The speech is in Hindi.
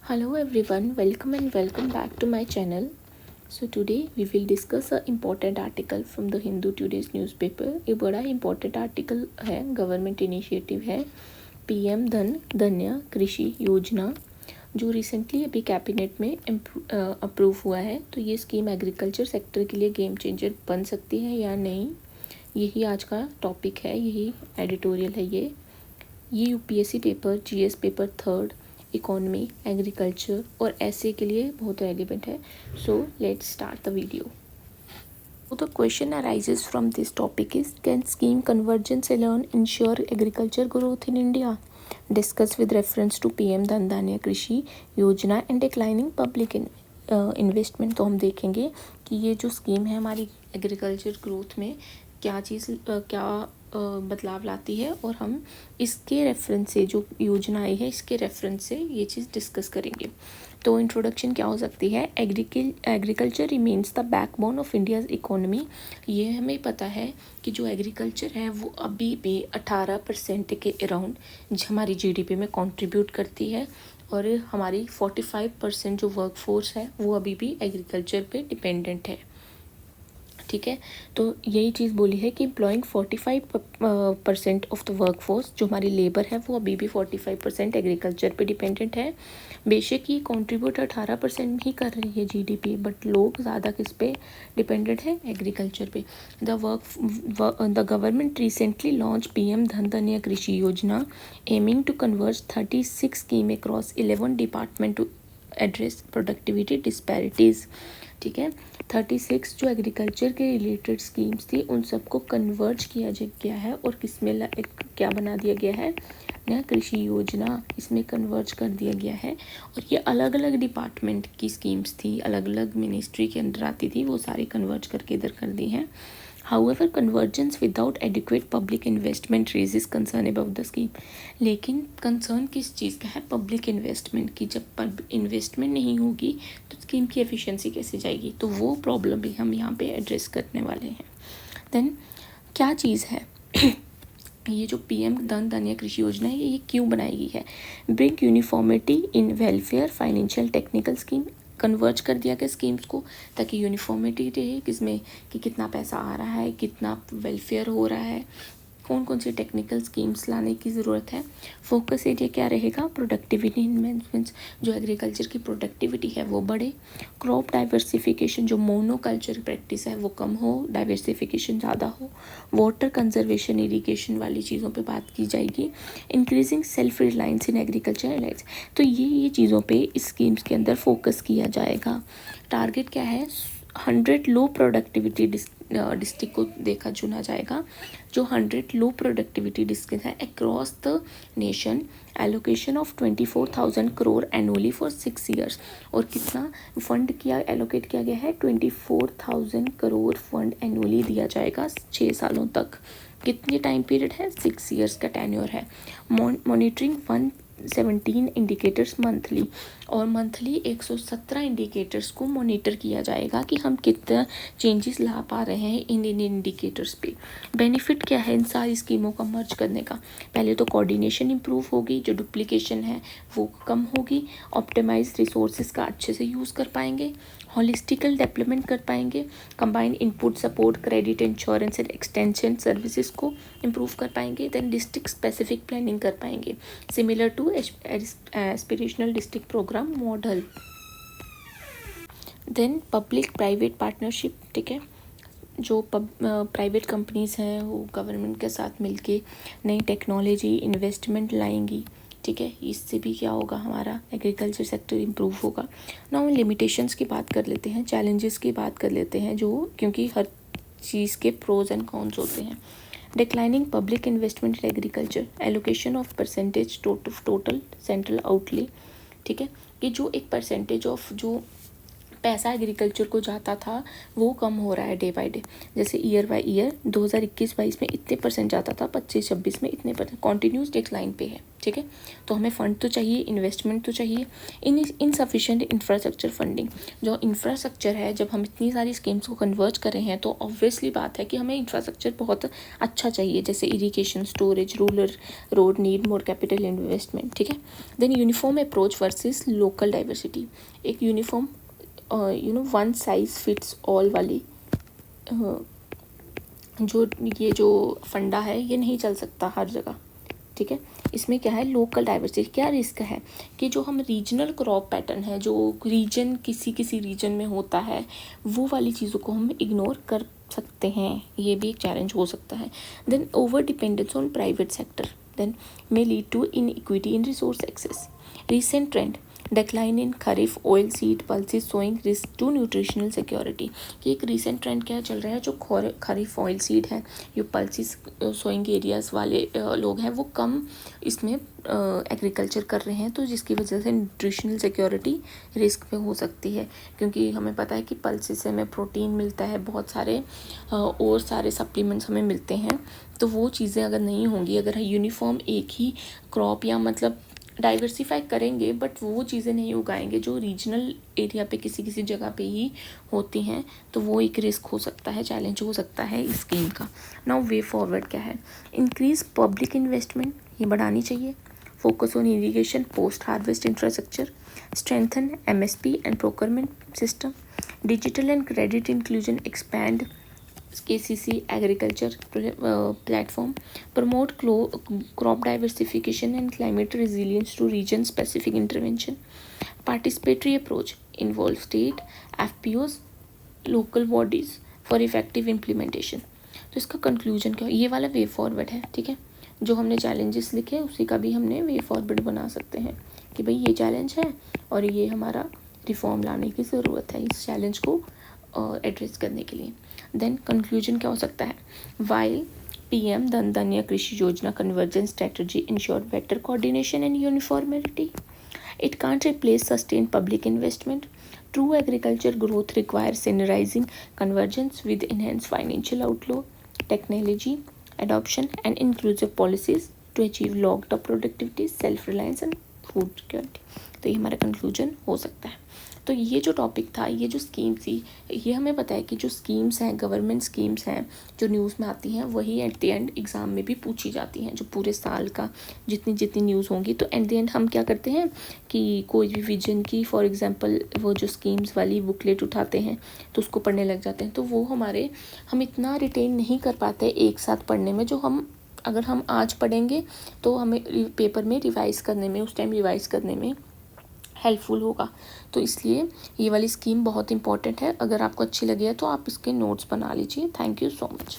Hello everyone, welcome and welcome back to my channel. So today we will discuss a important article from the Hindu today's newspaper. ये बड़ा important article है, गवर्नमेंट इनिशिएटिव है पीएम धन धान्य कृषि योजना जो रिसेंटली अभी कैबिनेट में अप्रूव हुआ है। तो ये स्कीम एग्रीकल्चर सेक्टर के लिए गेम चेंजर बन सकती है या नहीं, यही आज का टॉपिक है, यही एडिटोरियल है। ये UPSC paper, GS paper third, economy, agriculture और ऐसे के लिए बहुत रेलिवेंट है। So let's start the video. So the question arises from this topic is, can scheme convergence alone ensure agriculture growth in India? Discuss with reference to PM धन धान्य कृषि योजना एंड डिक्लाइनिंग पब्लिक इन्वेस्टमेंट। तो हम देखेंगे कि ये जो स्कीम है हमारी एग्रीकल्चर ग्रोथ में क्या बदलाव लाती है, और हम इसके रेफरेंस से जो योजना आई है इसके रेफरेंस से ये चीज़ डिस्कस करेंगे। तो इंट्रोडक्शन क्या हो सकती है? Agriculture remains the backbone of India's economy. ये हमें पता है कि जो एग्रीकल्चर है वो अभी भी 18% के अराउंड हमारी जीडीपी में कंट्रीब्यूट करती है, और हमारी 45% जो वर्कफोर्स है वो अभी भी एग्रीकल्चर पे डिपेंडेंट है। ठीक है, तो यही चीज़ बोली है कि एम्प्लॉइंग 45% ऑफ द वर्कफोर्स, जो हमारी लेबर है वो अभी भी 45% एग्रीकल्चर पे डिपेंडेंट है। बेशक ये कंट्रीब्यूट 18% ही कर रही है जीडीपी, बट लोग ज़्यादा किस पे डिपेंडेंट है? एग्रीकल्चर पे। The government recently launch PM Dhan Dhanya Krishi Yojana aiming to converge 36 scheme across 11 department to address productivity disparities. ठीक है, 36 जो एग्रीकल्चर के रिलेटेड स्कीम्स थी उन सबको कन्वर्ज किया गया है, और किसमें क्या बना दिया गया है? नया कृषि योजना, इसमें कन्वर्ज कर दिया गया है। और ये अलग अलग डिपार्टमेंट की स्कीम्स थी, अलग अलग मिनिस्ट्री के अंदर आती थी, वो सारी कन्वर्ज करके इधर कर दी हैं। However, convergence without adequate public investment raises concern about the scheme. लेकिन कंसर्न किस चीज़ का है? पब्लिक इन्वेस्टमेंट की। जब इन्वेस्टमेंट नहीं होगी तो स्कीम की एफिशिएंसी कैसे जाएगी? तो वो प्रॉब्लम भी हम यहाँ पे एड्रेस करने वाले हैं। देन क्या चीज़ है ये जो पीएम धन धान्य कृषि योजना है ये क्यों बनाई गई है? ब्रिंग यूनिफॉर्मिटी इन welfare financial technical scheme. Converge कर दिया गया स्कीम्स को ताकि यूनिफॉर्मिटी रहे किसमें, कि कितना पैसा आ रहा है, कितना वेलफेयर हो रहा है, कौन कौन सी टेक्निकल स्कीम्स लाने की ज़रूरत है। फोकस एरिया क्या रहेगा? प्रोडक्टिविटी इन्वेंटमेंट्स, जो एग्रीकल्चर की प्रोडक्टिविटी है वो बढ़े। क्रॉप डाइवर्सिफिकेशन, जो मोनोकल्चर प्रैक्टिस है वो कम हो, डाइवर्सिफिकेशन ज़्यादा हो। वाटर कंजर्वेशन, इरीगेशन वाली चीज़ों पे बात की जाएगी। Increasing self reliance in agriculture allied, तो ये चीज़ों पे इस स्कीम्स के अंदर फोकस किया जाएगा। टारगेट क्या है? 100 लो प्रोडक्टिविटी डिस्ट्रिक्ट को देखा चुना जाएगा, जो 100 लो प्रोडक्टिविटी डिस्ट्रिक्ट है across the nation. Allocation of 24,000 crore annually for 6 years, और कितना फंड किया एलोकेट किया गया है? 24,000 करोड़ फंड एनुअली दिया जाएगा 6 सालों तक। कितनी टाइम पीरियड है? 6 ईयर्स का टेन्योर है। मॉनिटरिंग 117 इंडिकेटर्स मंथली, और मंथली 117 इंडिकेटर्स को मॉनिटर किया जाएगा कि हम कितना चेंजेस ला पा रहे हैं इन इंडिकेटर्स पे। बेनिफिट क्या है इन सारी स्कीमों का मर्ज करने का? पहले तो कोऑर्डिनेशन इंप्रूव होगी, जो डुप्लीकेशन है वो कम होगी। ऑप्टिमाइज रिसोर्सेज का अच्छे से यूज़ कर पाएंगे। हॉलिस्टिकल डेवलपमेंट कर पाएंगे। Combined input support, credit, insurance and extension services को इम्प्रूव कर पाएंगे। देन डिस्ट्रिक्ट स्पेसिफिक प्लानिंग कर पाएंगे, similar to aspirational district program model. Then public private partnership. ठीक है, जो प्राइवेट कंपनीज हैं वो गवर्नमेंट के साथ मिलके नई टेक्नोलॉजी इन्वेस्टमेंट लाएंगी। ठीक है, इससे भी क्या होगा? हमारा एग्रीकल्चर सेक्टर इम्प्रूव होगा। ना हम लिमिटेशंस की बात कर लेते हैं, चैलेंजेस की बात कर लेते हैं, जो क्योंकि हर चीज़ के प्रोज एंड कॉन्स होते हैं। Declining public investment in agriculture, allocation of percentage total central outlay. ठीक है, कि जो एक परसेंटेज ऑफ जो पैसा एग्रीकल्चर को जाता था वो कम हो रहा है डे बाय डे। जैसे ईयर बाय ईयर 2021-22 में इतने परसेंट जाता था, 25-26 में इतने परसेंट, कॉन्टीन्यूस डिक्लाइन पे है। ठीक है, तो हमें फंड तो चाहिए, इन्वेस्टमेंट तो चाहिए। इनसफिशिएंट इंफ्रास्ट्रक्चर फंडिंग, जो इंफ्रास्ट्रक्चर है, जब हम इतनी सारी स्कीम्स को कन्वर्ट कर रहे हैं तो ऑब्वियसली बात है कि हमें इंफ्रास्ट्रक्चर बहुत अच्छा चाहिए, जैसे irrigation, storage, rural road need more capital investment. ठीक है, then uniform approach versus local diversity. एक uniform one size fits all वाली जो फंडा है ये नहीं चल सकता हर जगह। ठीक है, इसमें क्या है, लोकल डाइवर्सिटी। क्या रिस्क है कि जो हम रीजनल क्रॉप पैटर्न है, जो रीजन किसी रीजन में होता है, वो वाली चीज़ों को हम इग्नोर कर सकते हैं, ये भी एक चैलेंज हो सकता है। Then over dependence on private sector then may lead to inequity in resource access. Recent trend, decline in kharif oil seed pulses showing risk to nutritional security। कि एक रिसेंट ट्रेंड क्या चल रहा है, जो खरीफ ऑयल सीड है, जो पल्सेस सोइंग एरियाज़ वाले लोग हैं वो कम इसमें एग्रीकल्चर कर रहे हैं, तो जिसकी वजह से न्यूट्रिशनल सिक्योरिटी रिस्क पे हो सकती है। क्योंकि हमें पता है कि पल्सेस से हमें प्रोटीन मिलता है, बहुत सारे और सारे सप्लीमेंट्स हमें मिलते हैं, तो वो चीज़ें अगर नहीं होंगी, अगर यूनिफॉर्म एक ही क्रॉप या मतलब डाइवर्सिफाई करेंगे बट वो चीज़ें नहीं उगाएंगे जो रीजनल एरिया पे किसी जगह पे ही होती हैं, तो वो एक रिस्क हो सकता है, चैलेंज हो सकता है इस स्कीम का। नाउ वे फॉरवर्ड क्या है, इंक्रीज पब्लिक इन्वेस्टमेंट, ये बढ़ानी चाहिए। Focus on irrigation post harvest infrastructure, strengthen MSP and procurement system, digital and credit inclusion, expand KCC agriculture platform, promote crop diversification and climate resilience to region specific intervention, participatory approach, involve state FPOs, local bodies for effective implementation। तो इसका कंक्लूजन क्या, ये वाला वे फॉरवर्ड है। ठीक है, जो हमने चैलेंजेस लिखे उसी का भी हमने वे फॉरवर्ड बना सकते हैं कि भाई ये चैलेंज है और ये हमारा रिफॉर्म लाने की ज़रूरत है इस चैलेंज को एड्रेस करने के लिए। देन कंक्लूजन क्या हो सकता है, वाइल PM धन Dhanya Krishi Yojana convergence strategy ensure better coordination and uniformity, it can't replace sustain public investment, true agriculture growth requires synergising convergence with enhance financial outlay, technology adoption and inclusive policies to achieve long-term productivity, self-reliance and food security। तो ये हमारा कंक्लूजन हो सकता है। तो ये जो टॉपिक था, ये जो स्कीम थी, ये हमें पता है कि जो स्कीम्स हैं, गवर्नमेंट स्कीम्स हैं जो न्यूज़ में आती हैं, वही एट द एंड एग्ज़ाम में भी पूछी जाती हैं। जो पूरे साल का जितनी न्यूज़ होंगी, तो एट द एंड हम क्या करते हैं कि कोई भी विजन की फॉर एग्जांपल वो जो स्कीम्स वाली बुकलेट उठाते हैं तो उसको पढ़ने लग जाते हैं, तो वो हम इतना रिटेन नहीं कर पाते एक साथ पढ़ने में, जो अगर हम आज पढ़ेंगे तो हमें पेपर में रिवाइज़ करने में, उस टाइम रिवाइज़ करने में हेल्पफुल होगा। तो इसलिए ये वाली स्कीम बहुत इंपॉर्टेंट है। अगर आपको अच्छी लगी है तो आप इसके नोट्स बना लीजिए। Thank you so much.